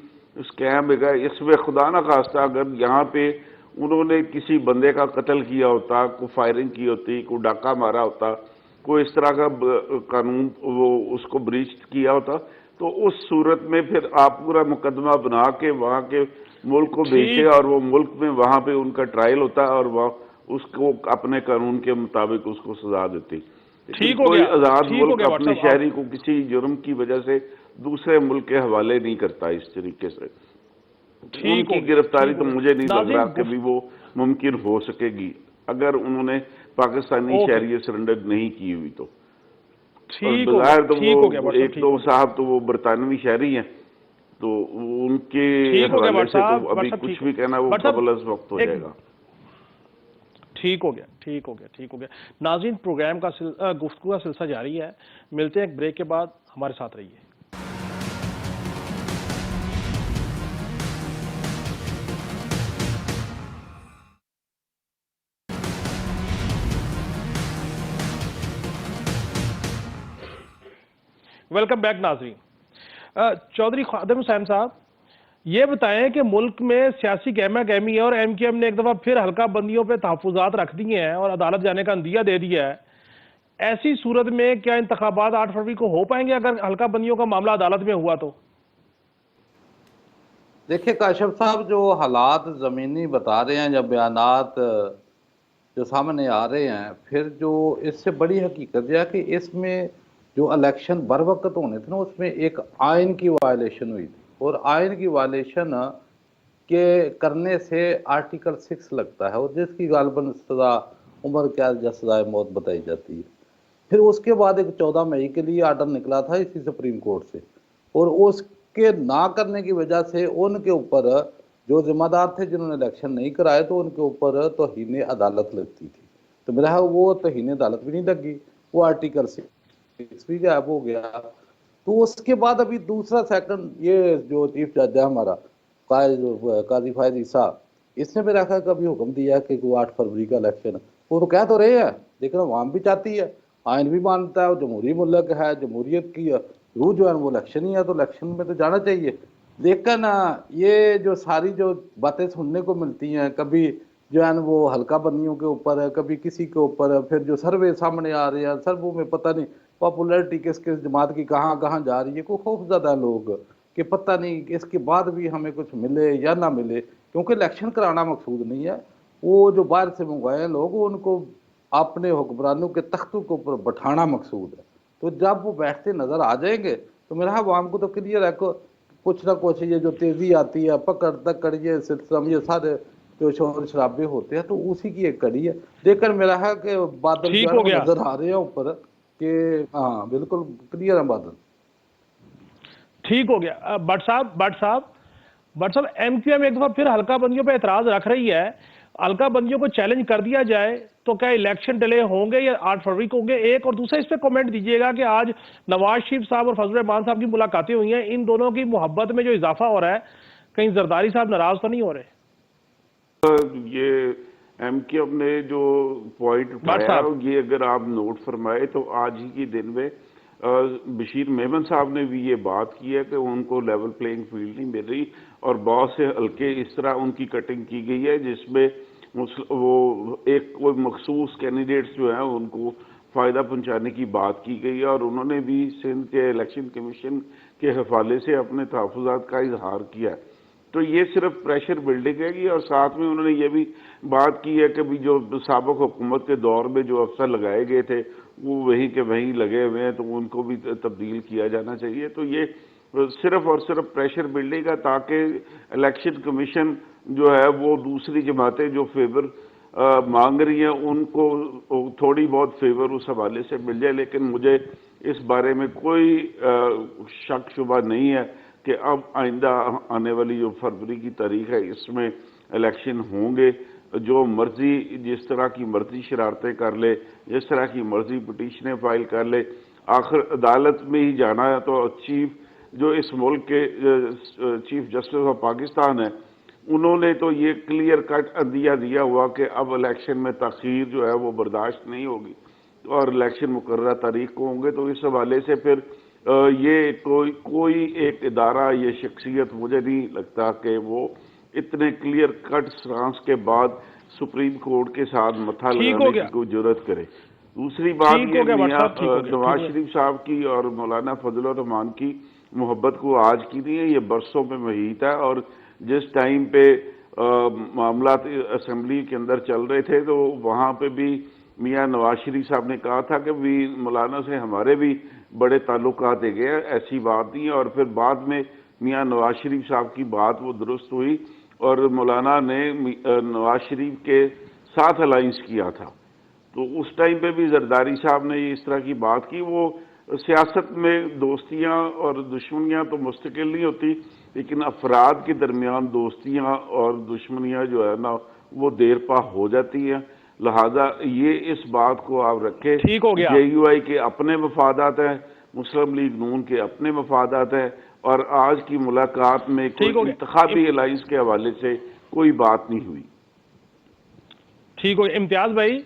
स्कैम है। इसमें खुदा न खास्ता अगर यहाँ पे उन्होंने किसी बंदे का कत्ल किया होता, कोई फायरिंग की होती, कोई डाका मारा होता, कोई इस तरह का कानून वो उसको ब्रीच किया होता, तो उस सूरत में फिर आप पूरा मुकदमा बना के वहाँ के मुल्क को भेजे और वो मुल्क में वहाँ पे उनका ट्रायल होता और वह उसको अपने कानून के मुताबिक उसको सजा देती। ठीक हो कोई गया, आज़ाद ठीक हो मुल्क गया अपने डॉक्टर साहब। शहरी को किसी जुर्म की वजह से दूसरे मुल्क के हवाले नहीं करता इस तरीके से। ठीक उनकी हो गिरफ्तारी ठीक तो हो मुझे नहीं लग रहा नाज़रीन, कभी वो मुमकिन हो सकेगी अगर उन्होंने पाकिस्तानी ओके, शहरियत सरेंडर नहीं की हुई तो। और ठीक हो गया, बज़ाहिर तो ठीक हो गया वो भट्ट साहब, एक ठीक तो हो गया, साहब तो वो बरतानवी शहरी हैं, तो उनके ठीक हो गया हवाले भट्ट से तो साहब, भट्ट अभी साहब, कुछ ठीक भी कहना वो भट्ट साहब, कबल अज़ वक्त हो एक जाएगा। ठीक हो गया, ठीक हो गया, ठीक हो गया। नाज़रीन, प्रोग्राम का गुफ्तगू का सिलसिला जारी है। मिलते हैं एक ब्रेक के बाद, हमारे साथ रहिए। वेलकम बैक नाज़रीन। चौधरी खादिम हुसैन साहब, ये बताएं कि मुल्क में सियासी गहमा गहमी है और MQM ने एक दफ़ा फिर हल्का बंदियों पर तहफ़्फ़ुज़ात रख दिए हैं और अदालत जाने का अंदिया दे दिया है। ऐसी सूरत में क्या इंतखाबात 8 फरवरी को हो पाएंगे अगर हल्का बंदियों का मामला अदालत में हुआ तो? देखिए काशिफ साहब, जो हालात ज़मीनी बता रहे हैं या बयानात जो सामने आ रहे हैं, फिर जो इससे बड़ी हकीकत यह है कि इसमें जो इलेक्शन बर वक्त होने थे ना, उसमें एक आइन की वायलेशन हुई थी और आइन की वायलेशन के करने से आर्टिकल 6 लगता है और जिसकी गालबन सज़ा उम्र कैद या सज़ाए मौत बताई जाती है। फिर उसके बाद एक 14 मई के लिए आर्डर निकला था इसी सुप्रीम कोर्ट से और उसके ना करने की वजह से उनके ऊपर जो जिम्मेदार थे जिन्होंने इलेक्शन नहीं कराए तो उनके ऊपर तौहीन अदालत लगती थी। तो मेरा है वो तौहीन अदालत भी नहीं लगी, वो आर्टिकल 6 भी गायब हो गया। तो उसके बाद अभी दूसरा सेकंड ये जो चीफ जज है हमारा काजी फायद ईसा, इसने मेरा ख्याल कभी हुक्म दिया कि 8 फरवरी का इलेक्शन, वो तो कह तो रहे हैं लेकिन अवाम भी चाहती है, आइन भी मानता है, जमहूरी मुल्क है, जमहूरियत की रूह जो है वो इलेक्शन ही है, तो इलेक्शन में तो जाना चाहिए। लेकिन ये जो सारी जो बातें सुनने को मिलती हैं, कभी जो है वो हल्का बंदियों के ऊपर है, कभी किसी के ऊपर है, फिर जो सर्वे सामने आ रहे हैं, सर्वों में पता नहीं पॉपुलैरिटी किस किस जमात की कहाँ कहाँ जा रही है, को खौफजदा लोग कि पता नहीं इसके बाद भी हमें कुछ मिले या ना मिले, क्योंकि इलेक्शन कराना मकसूद नहीं है। वो जो बाहर से मंगवाए हैं लोग, उनको अपने हुक्मरानों के तख्तों के ऊपर बैठाना मकसूद है। तो जब वो बैठते नजर आ जाएंगे तो मेरा आवाम को तो क्लियर है को कुछ ना कुछ ये जो तेजी आती है, पकड़ तकड़, ये सिलसिला, ये सारे जो शोर शराबे होते हैं, तो उसी की एक कड़ी है। देखकर मेरा है कि बादल जो ठीक है हो वो गया, नजर आ रहे हैं ऊपर कि हाँ बिल्कुल क्लियर है बादल। ठीक हो गया। भट्ट साहब, MQM एक दफा फिर हल्का बंदियों पर एतराज रख रही है। हल्का बंदियों को चैलेंज कर दिया जाए तो क्या इलेक्शन डिले होंगे या 8 फरवरी को होंगे? एक और दूसरा इस पे कमेंट दीजिएगा कि आज नवाज शरीफ साहब और फजल रहमान साहब की मुलाकातें हुई हैं, इन दोनों की मोहब्बत में जो इजाफा हो रहा है, कहीं जरदारी साहब नाराज तो नहीं हो रहे? ये MQM ने जो पॉइंट भट्ट उठाया साहब, ये अगर आप नोट फरमाए तो आज ही के दिन में बशीर मेमन साहब ने भी ये बात की है कि उनको लेवल प्लेइंग फील्ड नहीं मिल रही और बहुत से हल्के इस तरह उनकी कटिंग की गई है जिसमें वो एक कोई मखसूस कैंडिडेट्स जो हैं उनको फ़ायदा पहुंचाने की बात की गई है और उन्होंने भी सिंध के इलेक्शन कमीशन के हवाले से अपने तहफ़्फ़ुज़ात का इजहार किया है। तो ये सिर्फ प्रेशर बिल्डिंग है। और साथ में उन्होंने ये भी बात की है कि भी जो साबिक हुकूमत के दौर में जो अफसर लगाए गए थे वो वहीं के वहीं लगे हुए हैं, तो उनको भी तब्दील किया जाना चाहिए। तो ये सिर्फ और सिर्फ प्रेशर बिल्डिंग है ताकि इलेक्शन कमीशन जो है वो दूसरी जमातें जो फेवर मांग रही हैं उनको थोड़ी बहुत फेवर उस हवाले से मिल जाए। लेकिन मुझे इस बारे में कोई शक शुबा नहीं है कि अब आइंदा आने वाली जो फरवरी की तारीख है इसमें इलेक्शन होंगे। जो मर्जी जिस तरह की मर्जी शरारतें कर ले, जिस तरह की मर्जी पिटीशनें फाइल कर ले, आखिर अदालत में ही जाना है। तो चीफ जो इस मुल्क के चीफ जस्टिस ऑफ पाकिस्तान है उन्होंने तो ये क्लियर कट अंदिया दिया हुआ कि अब इलेक्शन में तखीर जो है वो बर्दाश्त नहीं होगी और इलेक्शन मुकर्रर तारीख को होंगे। तो इस हवाले से फिर ये कोई एक इदारा, ये शख्सियत मुझे नहीं लगता कि वो इतने क्लियर कट स्टांस के बाद सुप्रीम कोर्ट के साथ मथा लगाने की कोई जरूरत करे। दूसरी बात ये नवाज शरीफ साहब की और मौलाना फजल रहमान की मोहब्बत को आज की नहीं है, ये बरसों में महीत है। और जिस टाइम पे मामला असेंबली के अंदर चल रहे थे तो वहाँ पे भी मियाँ नवाज शरीफ साहब ने कहा था कि भी मौलाना से हमारे भी बड़े ताल्लुकात है गए, ऐसी बात नहीं है। और फिर बाद में मियाँ नवाज शरीफ साहब की बात वो दुरुस्त हुई और मौलाना ने नवाज शरीफ के साथ अलाइंस किया था। तो उस टाइम पे भी जरदारी साहब ने इस तरह की बात की। वो सियासत में दोस्तियां और दुश्मनियां तो मुस्तकिल नहीं होती, लेकिन अफराद के दरमियान दोस्तियां और दुश्मनियां जो है ना वो देर पा हो जाती हैं। लिहाजा ये इस बात को आप रखें, JUI के अपने मफादात हैं, मुस्लिम लीग नून के अपने मफादात हैं और आज की मुलाकात में कोई इंतखाबी अलाइंस के हवाले से कोई बात नहीं हुई। ठीक हो इम्तियाज भाई,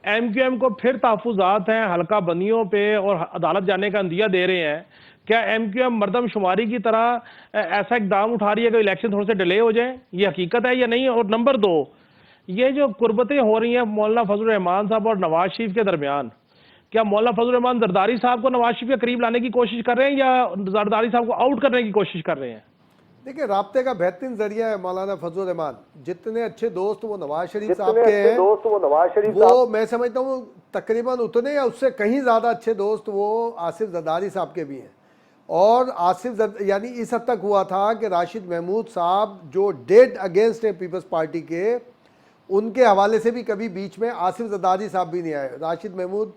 MQM को फिर तहफुजात हैं हल्का बंदियों पे और अदालत जाने का अंदिया दे रहे हैं। क्या MQM मरदमशुमारी की तरह ऐसा इकदाम उठा रही है कि इलेक्शन थोड़े से डिले हो जाए? ये हकीकत है या नहीं? और नंबर 2, ये जो कुर्बतें हो रही हैं मौलाना फजल रहमान साहब और नवाज शरीफ के दरमियान, क्या मौलाना फजल रहमान जरदारी साहब को नवाज शरीफ के करीब लाने की कोशिश कर रहे हैं या जरदारी साहब को आउट करने की कोशिश कर रहे हैं? देखिए, राब्ते का बेहतरीन जरिया है मौलाना फजल रहमान। जितने अच्छे दोस्त वो नवाज शरीफ साहब के हैं, वो मैं समझता हूँ तकरीबन उतने या उससे कहीं ज़्यादा अच्छे दोस्त वो आसिफ जरदारी साहब के भी हैं। और आसिफ यानी इस हद तक हुआ था कि राशिद महमूद साहब जो डेड अगेंस्ट है पीपल्स पार्टी के, उनके हवाले से भी कभी बीच में आसिफ जरदारी साहब भी नहीं आए। राशिद महमूद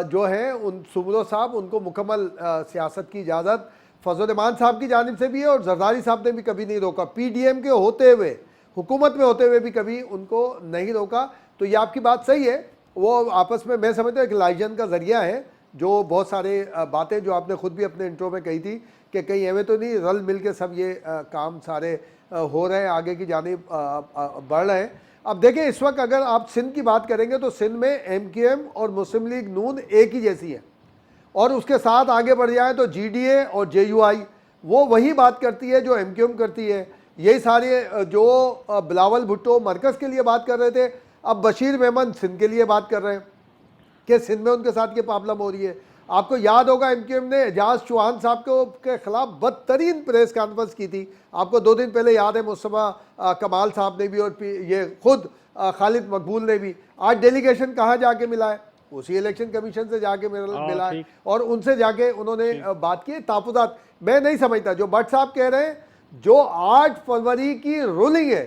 जो हैं उन सुमरो साहब, उनको मुकम्मल सियासत की इजाज़त फजल रहमान साहब की जानिब से भी है और जरदारी साहब ने भी कभी नहीं रोका। PDM के होते हुए, हुकूमत में होते हुए भी कभी उनको नहीं रोका। तो ये आपकी बात सही है, वो आपस में मैं समझता हूँ एक लाइजन का जरिया है। जो बहुत सारे बातें जो आपने खुद भी अपने इंट्रो में कही थी कि कहीं एवं तो नहीं, रल मिल के सब ये काम सारे हो रहे हैं, आगे की जानिब बढ़ रहे हैं। अब देखिए, इस वक्त अगर आप सिंध की बात करेंगे तो सिंध में MQM और मुस्लिम लीग नून एक ही जैसी है और उसके साथ आगे बढ़ जाए तो GDA और JUI वो वही बात करती है जो MQM करती है। यही सारे जो बिलावल भुट्टो मरकज़ के लिए बात कर रहे थे, अब बशीर मेमन सिंध के लिए बात कर रहे हैं कि सिंध में उनके साथ ये प्रॉब्लम हो रही है। आपको याद होगा MQM ने एजाज चौहान साहब के खिलाफ बदतरीन प्रेस कॉन्फ्रेंस की थी। आपको 2 दिन पहले याद है, मुस्तफ़ा कमाल साहब ने भी और ये खुद खालिद मकबूल ने भी। आज डेलीगेशन कहाँ जाके मिला है? उसी इलेक्शन कमीशन से जाके मिला है और उनसे जाके उन्होंने बात की। तापुदात मैं नहीं समझता जो भट्ट साहब कह रहे हैं, जो 8 फरवरी की रूलिंग है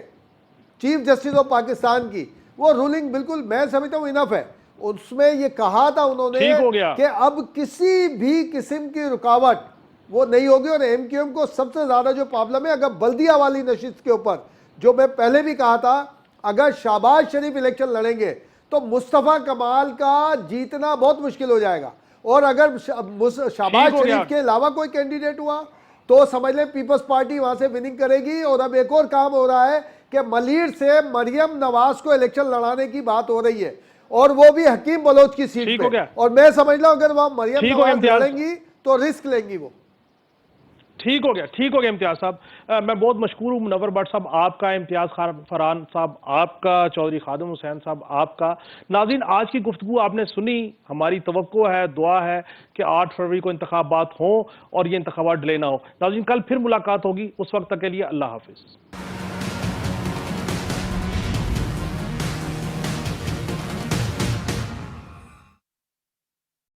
चीफ जस्टिस ऑफ पाकिस्तान की, वो रूलिंग बिल्कुल मैं समझता हूँ इनफ है। उसमें ये कहा था उन्होंने कि अब किसी भी किस्म की रुकावट वो नहीं होगी। और MQM को सबसे ज्यादा जो प्रॉब्लम है, अगर बल्दिया वाली नशिस्त के ऊपर, जो मैं पहले भी कहा था, अगर शहबाज शरीफ इलेक्शन लड़ेंगे तो मुस्तफ़ा कमाल का जीतना बहुत मुश्किल हो जाएगा। और अगर शहबाज शरीफ के अलावा कोई कैंडिडेट हुआ तो समझ लें पीपल्स पार्टी वहां से विनिंग करेगी। और अब एक और काम हो रहा है कि मलीर से मरियम नवाज को इलेक्शन लड़ाने की बात हो रही है और वो भी हकीम बलोच की सीट पे। और मैं समझ रहा हूं अगर वहां मरियम नवाज लड़ेंगी तो रिस्क लेंगी वो। ठीक हो गया इम्तियाज साहब। मैं बहुत मशकूर हूँ मुनव्वर भट्ट साहब आपका, इम्तियाज फरहान साहब आपका, चौधरी खादिम हुसैन साहब आपका। नाज़रीन, आज की गुफ्तगू आपने सुनी। हमारी तवक्को है, दुआ है कि 8 फरवरी को इंतखाबात हों और ये इंतखाबात डिले ना हो। नाज़रीन, कल फिर मुलाकात होगी, उस वक्त तक के लिए अल्लाह हाफिज़।